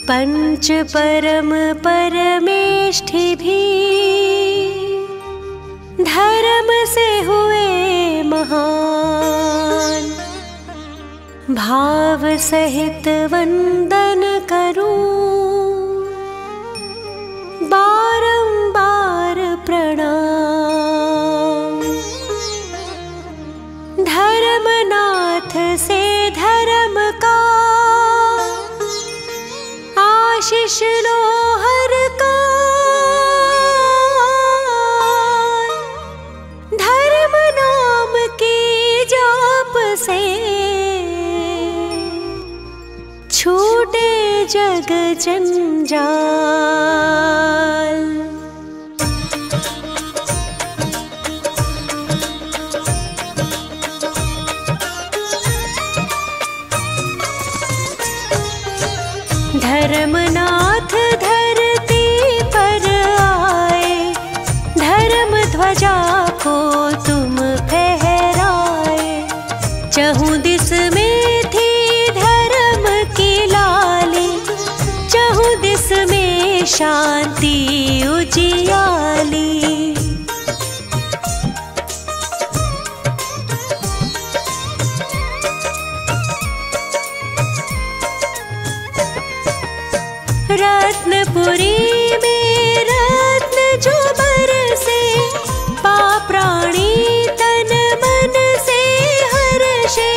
पंच परम परमेष्ठि भी धर्म से हुए महान। भाव सहित वंदन करूं, बारंबार प्रणाम। धर्मनाथ से धर्म का आशीष लो हर का। धर्म नाम की जाप से छूटे जग जंजाल। धर्मनाथ धरती पर आए, धर्म ध्वजा को तुम फहराए। चहुं दिस में थी धर्म की लाली, चहुं दिस में शांति उजियाली। रत्नपुरी में रत्न जो बरसे, पा प्राणी तन मन से हर्षे।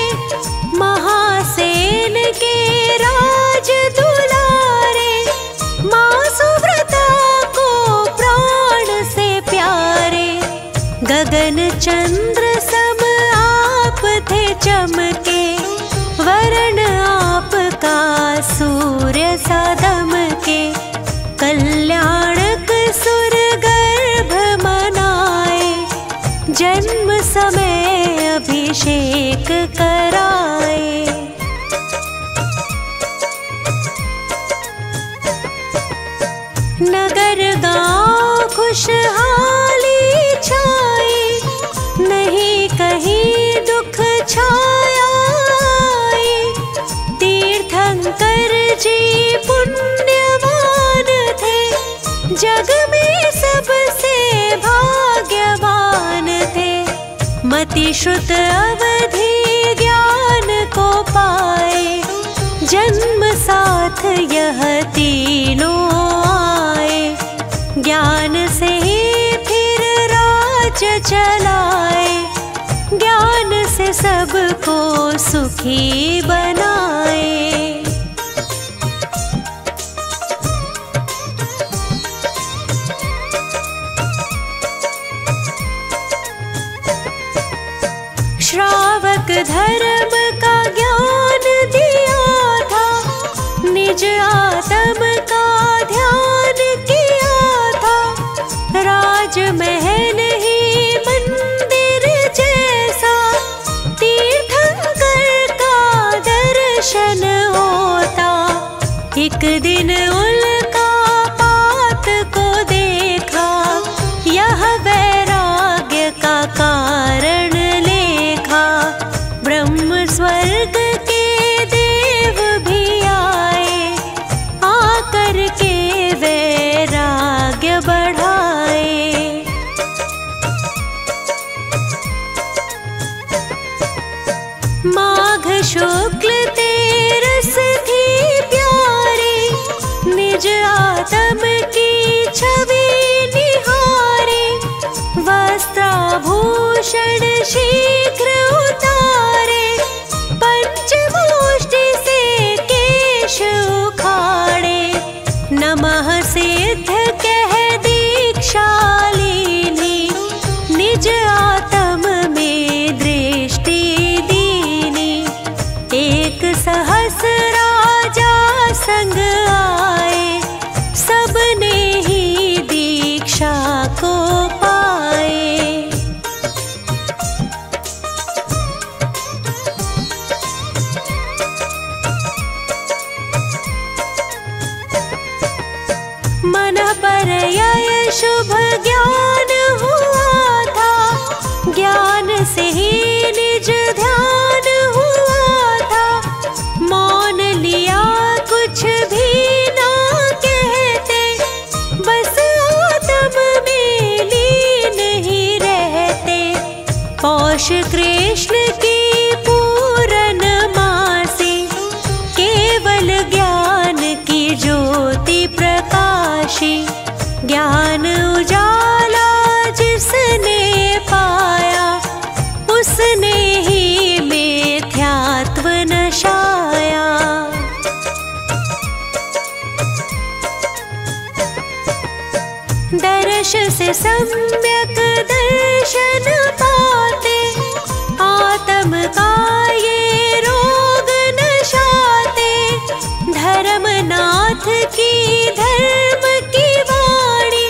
महासेन के राज दुलारे, मां सुव्रता को प्राण से प्यारे। गगन चंद्र सम आप थे चमके, वरण आपका सूर्य सा दमके। कल्याणक सुर गर्भ मनाए, जन्म समय अभिषेक कराए। नगर गांव खुशहाली छाई, नहीं कहीं दुख छाया। तीर्थंकर जी पुण्यवान थे, जग में सबसे भाग्यवान थे। मति श्रुत अवधि ज्ञान को पाए, जन्म साथ यह तीनों आए। ज्ञान से ही फिर राज चलाए, ज्ञान से सबको सुखी बनाए। श्रावक धर्म का ज्ञान दिया था, निज आत्म का ध्यान किया था। राजमहल ही मंदिर जैसा, तीर्थंकर का दर्शन होता। एक दिन उल्का पात को देखा, यह वैराग्य का कारण लेखा। ब्रह्म स्वर्ग के देव भी आए, आकर के वैराग्य बढ़ाए। माघ शुक्ल तेरस थी प्यारी, निज आत्म की छवि निहारी। वस्त्राभूषण शीघ्र उतारे, पंचमुष्टि से केश उखाड़े। नमः सिद्ध कह दीक्षा लीनी, निज आत्म में दृष्टि दीनी। एक सहस्र राजा संग आए, सबने ही दीक्षा को पाए। मन पर यह शुभ ज्ञान हुआ था, ज्ञान से ही निज ध्यान हुआ था। मौन लिया कुछ भी ना निर्मल ज्ञान की ज्योति प्रकाशी, ज्ञान उजाला जिसने पाया, उसने ही मिथ्यात्व नशाया। दर्श से सम्यक दर्शन पाते, आत्म का ये रोग नशाते। धर्मनाथ की धर्म की वाणी,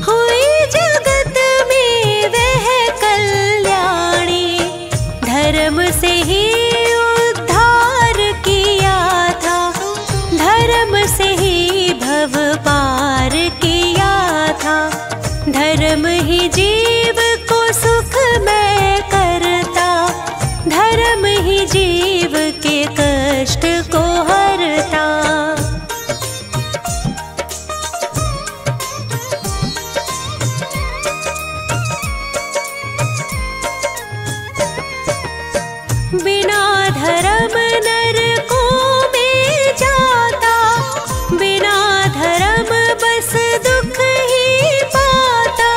हुई जगत में वह कल्याणी। धर्म से ही उद्धार किया था, धर्म से ही भव पार किया था। धर्म ही जीव को सुखमय करता, धर्म ही जीव के कष्ट को हरता। बिना धर्म नरकों में जाता, बिना धर्म बस दुख ही पाता।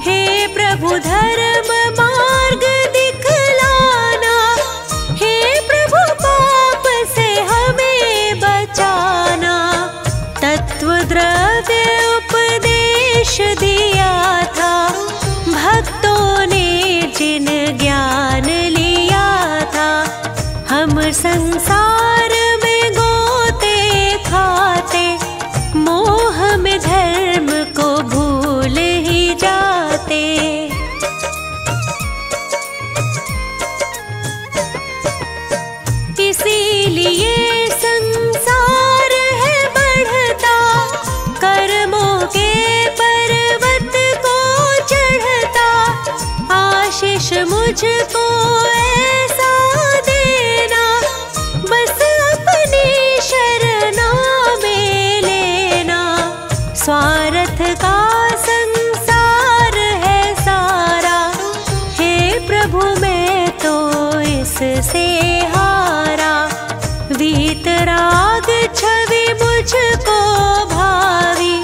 हे प्रभु धर्म मार्ग दिखलाना, हे प्रभु पाप से हमें बचाना। तत्व द्रव्य उपदेश दिया था, भक्तों ने जिन ज्ञान लिया था। हम संसार में गोते खाते, मोह में धर्म को भूल ही जाते। इसीलिए संसार है बढ़ता, कर्मों के पर्वत को चढ़ता। आशीष मुझको ऐसा देना, बस अपनी शरणों में लेना। स्वार्थ का संसार है सारा, हे प्रभु मैं तो इससे हारा। वीतराग छवि मुझको भावी,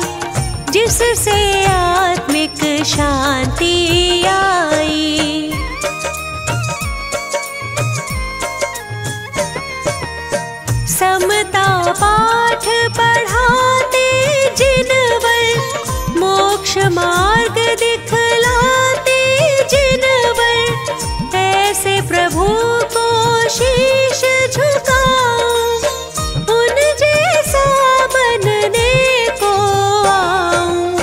जिससे आत्मिक शांति आई। समता पाठ पढ़ाते जिनवर, मोक्ष मार्ग दिखलाते जिनवर। ऐसे प्रभु को शीश झुकाऊं, उन जैसा बनने को आऊं।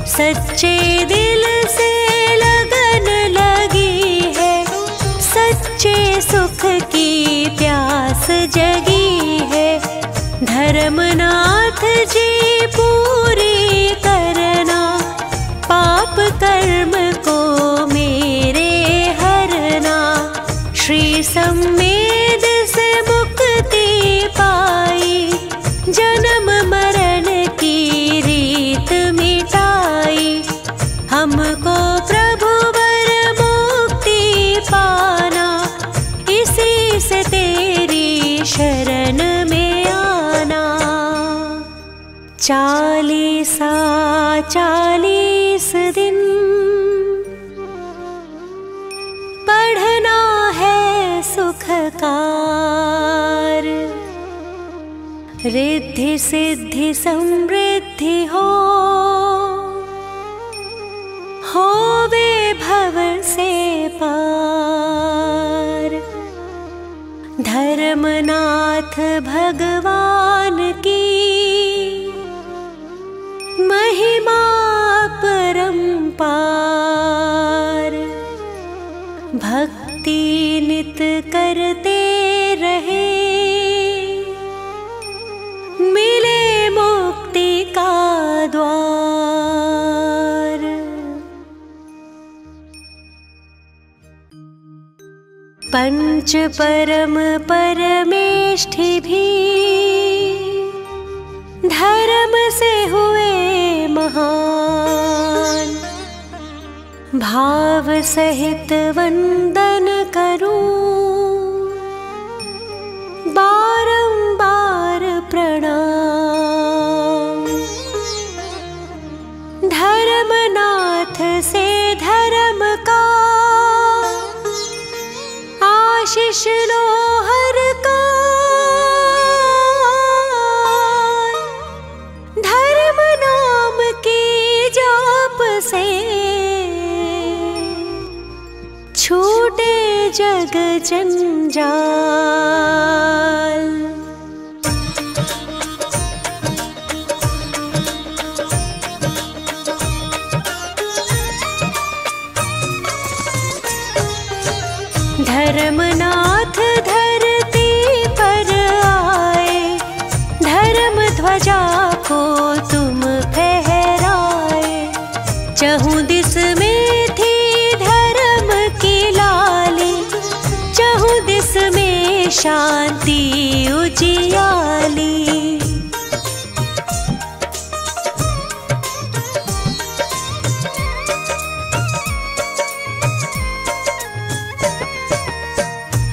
सच्चे दिल से लगन लगी है, सच्चे सुख की प्यास जगी है। धर्मनाथ जी पूरी करना, पाप कर्म को मेरे हरना। श्री सम्मेद से मुक्ति पाई, जन्म मरण की रीत मिटाई। हमको प्रभु वर मुक्ति पाना, इसी से तेरी शरण में आना। 40 दिन पढ़ना है सुखकार, रिद्धि सिद्धि समृद्धि होवे भव से पार। धर्मनाथ भगवान की महिमा परंपार। भक्ति नित करते रहे, मिले मुक्ति का द्वार। पंच परम परमेष्ठि भी धर्म से हुए महान। भाव सहित वंदन करूं, बारंबार जंजाल। धर्मनाथ धरती पर आए, धर्म ध्वजा को तुम फहराए। चहुँ दिस में थी धर्म की लाली, चहुँ दिस में शांति उजियाली।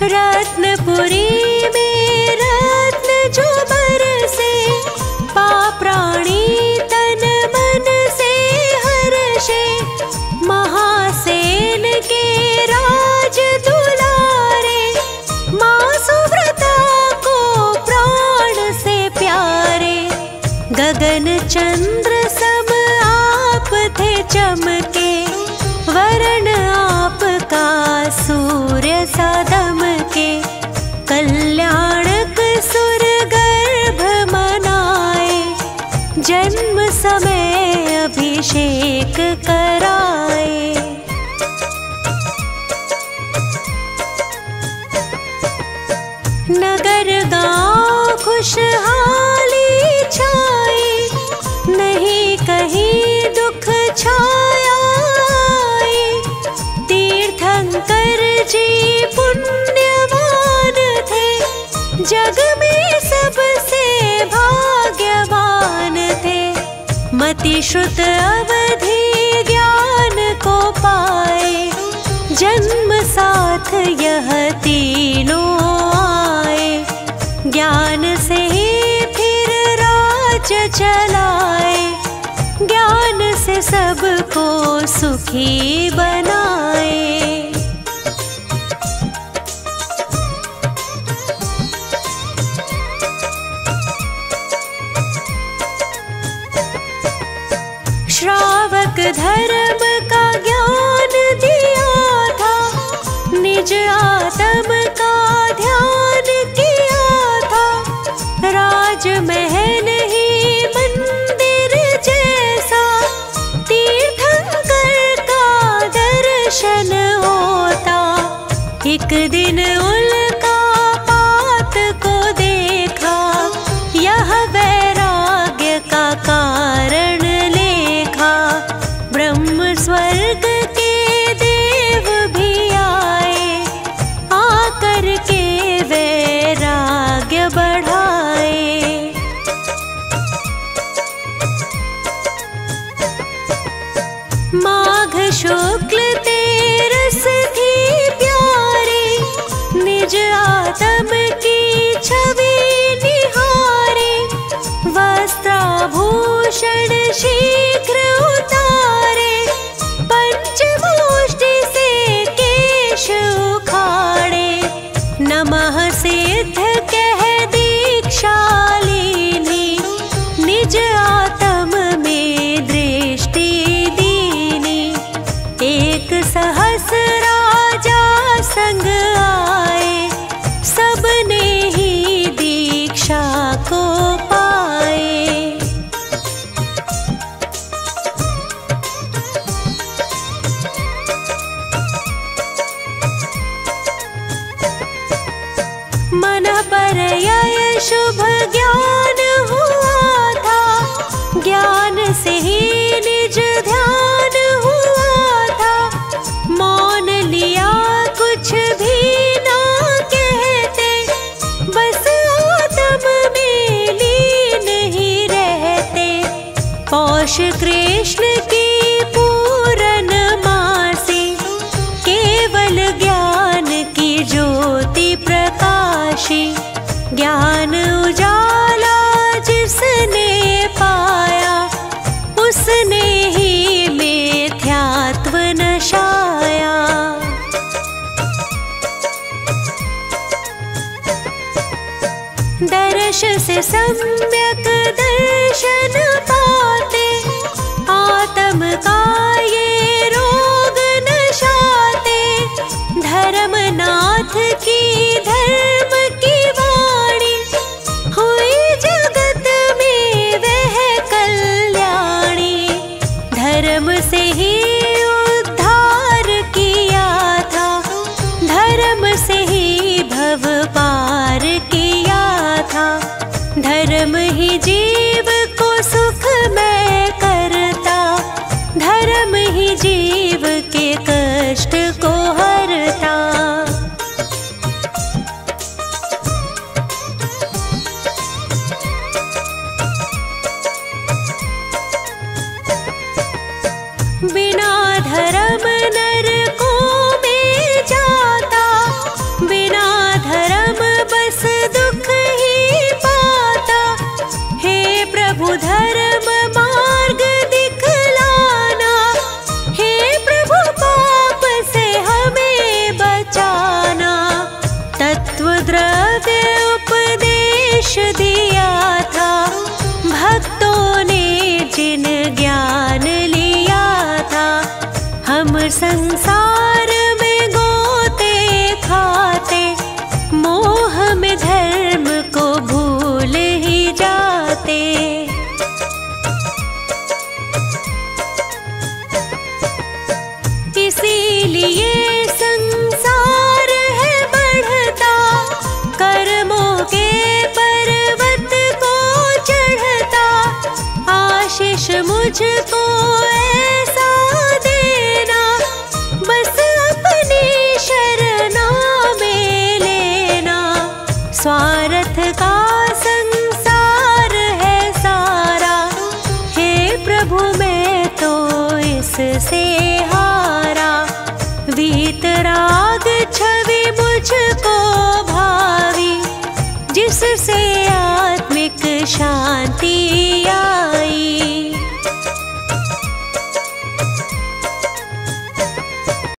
रत्नपुरी में रत्न जो बरसे, पा प्राणी तन मन से हर्षे। महासेन के राज दुलारे, माँ सुव्रता को प्राण से प्यारे। गगन चंद्र सम आप थे चमके, वरण आपका सूर्य सा दमके। कल्याणक सुर गर्भ मनाए, जन्म समय अभिषेक कराए। नगर गाँव खुशहाली छाई, नहीं कहीं दुख छाया। तीर्थंकर जी पुण्यवान थे, जग में सबसे भाग्यवान थे। मति श्रुत अवधि ज्ञान को पाए, जन्म साथ यह तीनों आए। ज्ञान से ही फिर राज्य चलाए, ज्ञान से सबको सुखी बनाए। श्रावक धर्म का ज्ञान दिया था, निज आत्म का ध्यान किया था। राजमहल ही मंदिर जैसा, तीर्थंकर का दर्शन होता। एक दिन उल्का पात को देखा, यह वैराग्य का कारण लेखा। ब्रह्म स्वर्ग के देव भी आए, आकर के वैराग्य बढ़ाए। माघ शुक्ल तेरस थी प्यारी, निज आत्म की छवि निहारी। वस्त्राभूषण शीघ्र उतारे, पंचमुष्टि से केश उखाड़े। नमः सिद्ध कह दीक्षा लीनी, निज आत्म में दृष्टि दीनी। एक सहस राजा संग आए, सबने ही दीक्षा को पाए। मन पर यह शुभ ज्ञान हुआ था, ज्ञान से ही निज ध्यान हुआ था। मौन लिया कुछ भी ना कहते, बस आत्म में लीन ही रहते। पौष कृष्ण की पूरन मासी, केवल ज्ञान की ज्योति प्रकाशी। ज्ञान उजाला जिसने पाया, उसने ही मिथ्यात्व नशाया। दर्श से सम्यक दर्शन पाते, आत्म का ये रोग नशाते। धर्मनाथ ही जीव को सुख मैं करता, धर्म ही जीव के कष्ट को हरता। बिना धर्म नरकों में जाता, बिना धर्म बस दुख ही पाता। हे प्रभु धर्म मार्ग दिखलाना, हे प्रभु पाप से हमें बचाना। तत्व द्रव्य उपदेश दिया था, भक्तों ने जिन ज्ञान लिया था। हम संसार में गोते खाते, मोह में धर्म को भूल ही जाते। इसीलिए संसार है बढ़ता, कर्मों के पर्वत को चढ़ता। आशीष मुझको ऐसा देना, बस अपनी शरणों में लेना। स्वार्थ का संसार है सारा, हे प्रभु मैं तो इससे हारा। वीतराग छवि मुझको भावी, जिससे आत्मिक शांति आ